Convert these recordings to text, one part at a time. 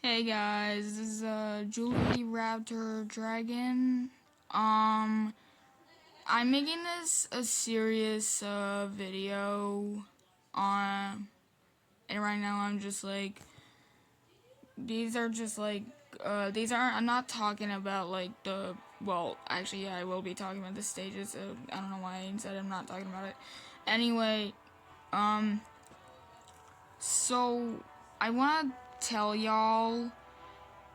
Hey guys, this is Julie Raptor Dragon. I'm making this a serious video on, and right now I'm just like, these are just like, I'm not talking about like well, actually, yeah, I will be talking about the stages, so I don't know why I said I'm not talking about it. Anyway, so I want to tell y'all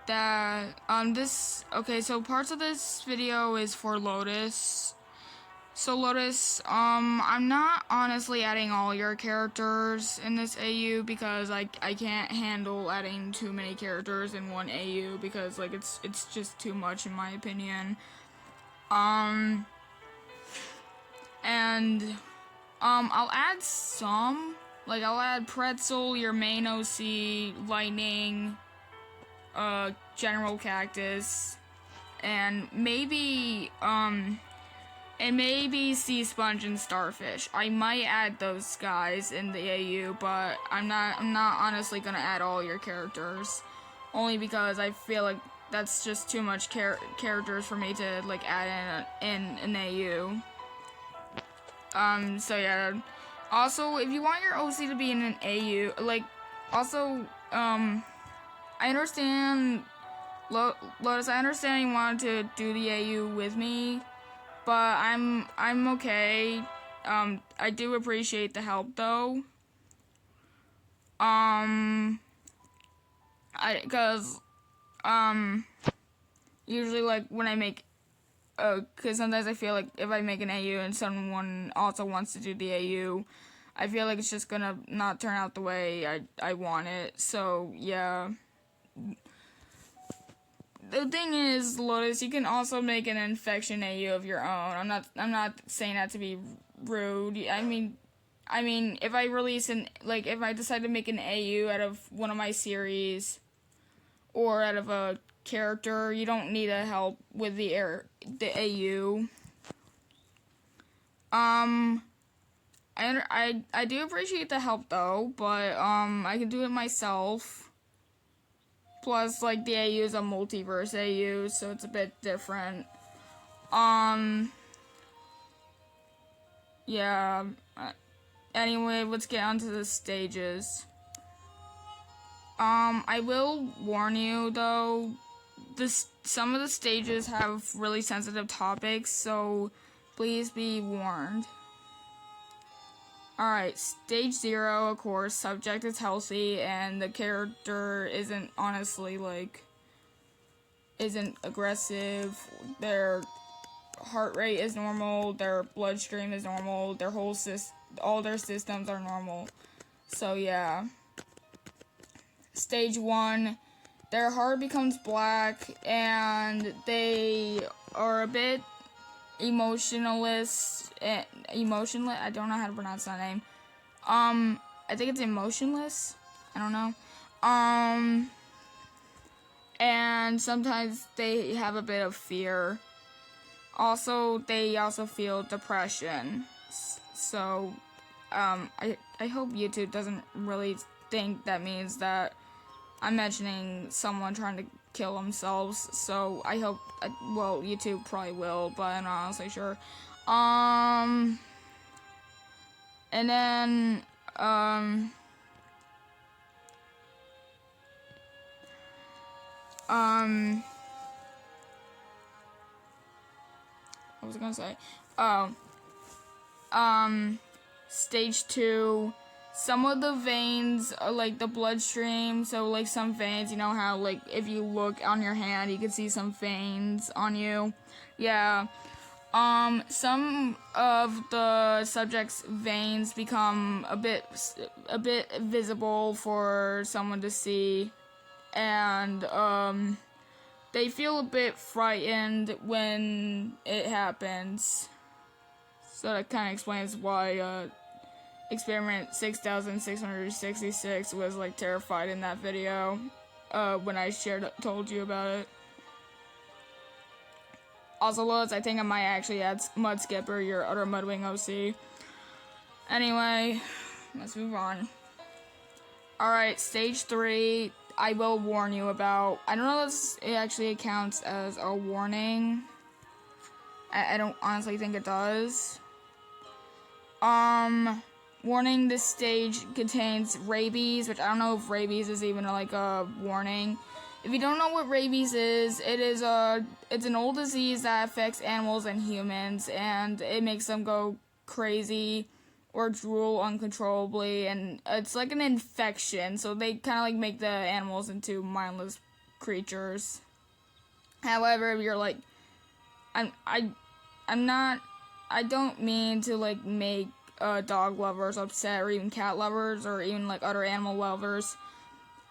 that so parts of this video is for Lotus. So Lotus, I'm not honestly adding all your characters in this AU because I can't handle adding too many characters in one AU because like it's just too much in my opinion. I'll add some, like I'll add Pretzel, your main OC, Lightning, General Cactus, and maybe Sea Sponge and Starfish. I might add those guys in the AU, but I'm not honestly gonna add all your characters, only because I feel like that's just too much characters for me to like add in an AU. So yeah. Also, if you want your OC to be in an AU, like, also, I understand, Lotus, I understand you wanted to do the AU with me, but I'm okay. I do appreciate the help, though. Usually, like, when I make, because sometimes I feel like if I make an AU and someone also wants to do the AU, I feel like it's just gonna not turn out the way I want it, so, yeah. The thing is, Lotus, you can also make an infection AU of your own. I'm not saying that to be rude. I mean, if I release if I decide to make an AU out of one of my series, or out of a character, you don't need a help with the AU. I do appreciate the help though, but I can do it myself. Plus, like, the AU is a multiverse AU, so it's a bit different. Yeah. Anyway, let's get on to the stages. I will warn you, though, some of the stages have really sensitive topics, so please be warned. Alright, stage 0, of course, subject is healthy, and the character isn't honestly, like, isn't aggressive. Their heart rate is normal, their bloodstream is normal, their all their systems are normal. So, yeah. Stage 1, their heart becomes black, and they are a bit emotionless. I don't know how to pronounce that name. I think it's emotionless. I don't know. And sometimes they have a bit of fear. Also, they also feel depression. So, I hope YouTube doesn't really think that means that I'm mentioning someone trying to kill themselves, so I hope, well, YouTube probably will, but I'm not honestly sure. And then, what was I gonna say? Stage 2, some of the veins are like the bloodstream, so like some veins, you know how like if you look on your hand you can see some veins on you. Yeah. Some of the subject's veins become a bit visible for someone to see, and they feel a bit frightened when it happens. So that kind of explains why Experiment 6666 was like terrified in that video when I told you about it. Also, Loads, I think I might actually add Mud Skipper, your other Mudwing OC. Anyway, let's move on. Alright, stage 3. I will warn you about. I don't know if it actually counts as a warning. I don't honestly think it does. Warning: this stage contains rabies, which I don't know if rabies is even like a warning. If you don't know what rabies is, it's an old disease that affects animals and humans, and it makes them go crazy or drool uncontrollably, and it's like an infection, so they kind of like make the animals into mindless creatures. However, if you're like, I don't mean to like make dog lovers upset, or even cat lovers, or even like other animal lovers.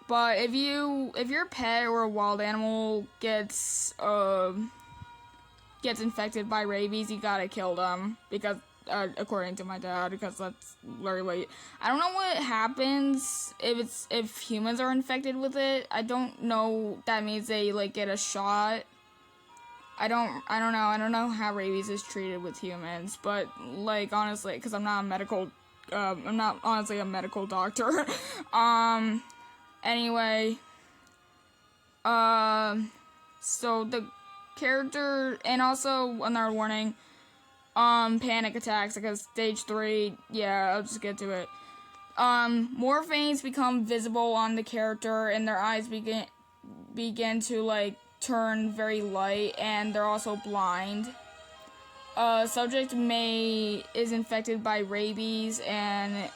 But if your pet or a wild animal gets infected by rabies, you gotta kill them, because according to my dad, because that's literally what I don't know what happens if humans are infected with it. I don't know. That means they like get a shot. I don't know how rabies is treated with humans, but like honestly, because I'm not honestly a medical doctor. Anyway, so the character, and also another warning, panic attacks, because stage 3, yeah, I'll just get to it. More veins become visible on the character, and their eyes begin to like turn very light, and they're also blind. Subject is infected by rabies, and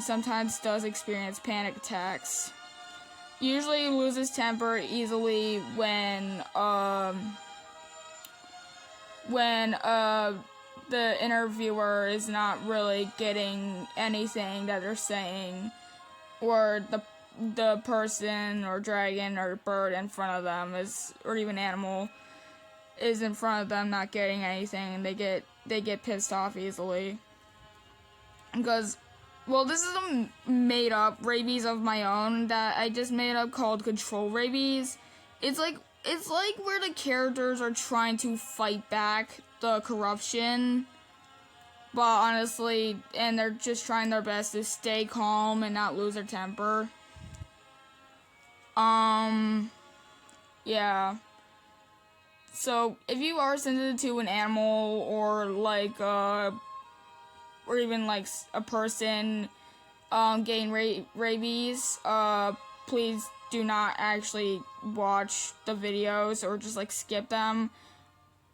sometimes does experience panic attacks. Usually loses temper easily when the interviewer is not really getting anything that they're saying, or the person or dragon or bird in front of them or even animal is in front of them not getting anything, and they get pissed off easily. Because, well, this is a made up rabies of my own that I just made up called control rabies. It's like where the characters are trying to fight back the corruption, but honestly, and they're just trying their best to stay calm and not lose their temper. Yeah. So, if you are sensitive to an animal, or like, or even like a person, getting rabies, please do not actually watch the videos, or just like skip them.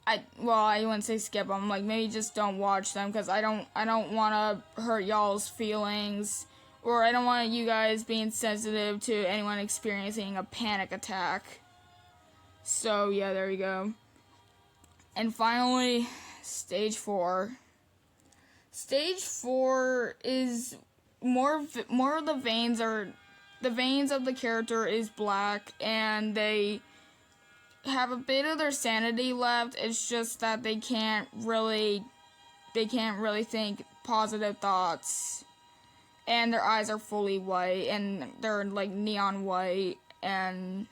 I wouldn't say skip them, like maybe just don't watch them, because I don't want to hurt y'all's feelings, or I don't want you guys being sensitive to anyone experiencing a panic attack. So yeah, there you go. And finally, stage 4. Stage 4 is more of the veins of the character is black, and they have a bit of their sanity left. It's just that they can't really think positive thoughts, and their eyes are fully white, and they're like neon white, and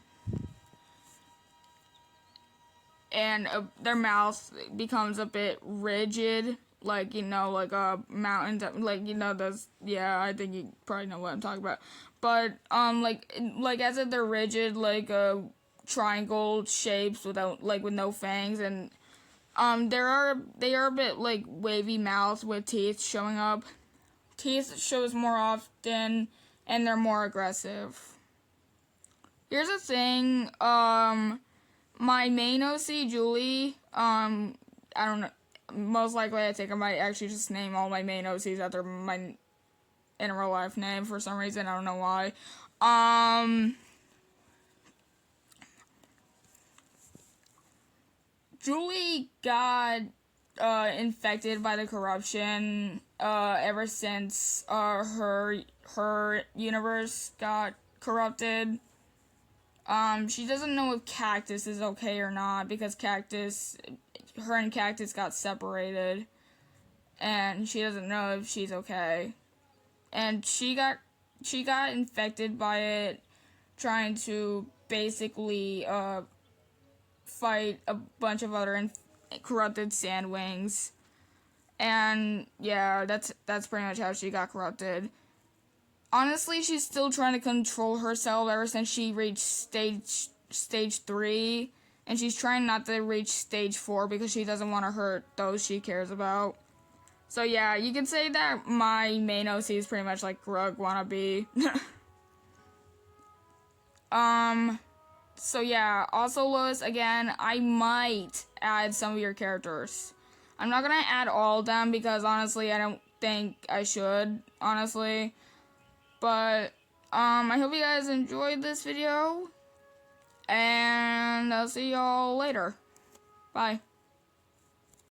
their mouth becomes a bit rigid, like, like a mountain, like, those, yeah, I think you probably know what I'm talking about, but, like as if they're rigid, like, triangle shapes with no fangs, and, they are a bit, like, wavy mouths with teeth showing up. Teeth shows more often, and they're more aggressive. Here's the thing, my main OC, Julie, I don't know, most likely I think I might actually just name all my main OCs after my in real life name for some reason, I don't know why. Julie got infected by the corruption ever since her universe got corrupted. She doesn't know if Cactus is okay or not, because her and Cactus got separated, and she doesn't know if she's okay. And she got infected by it, trying to basically fight a bunch of other corrupted Sandwings. And yeah, that's pretty much how she got corrupted. honestly, she's still trying to control herself ever since she reached stage 3. And she's trying not to reach stage 4 because she doesn't want to hurt those she cares about. So yeah, you can say that my main OC is pretty much like Grug wannabe. So yeah, also Lois, again, I might add some of your characters. I'm not gonna add all of them because honestly, I don't think I should, honestly. But, I hope you guys enjoyed this video. And I'll see y'all later. Bye.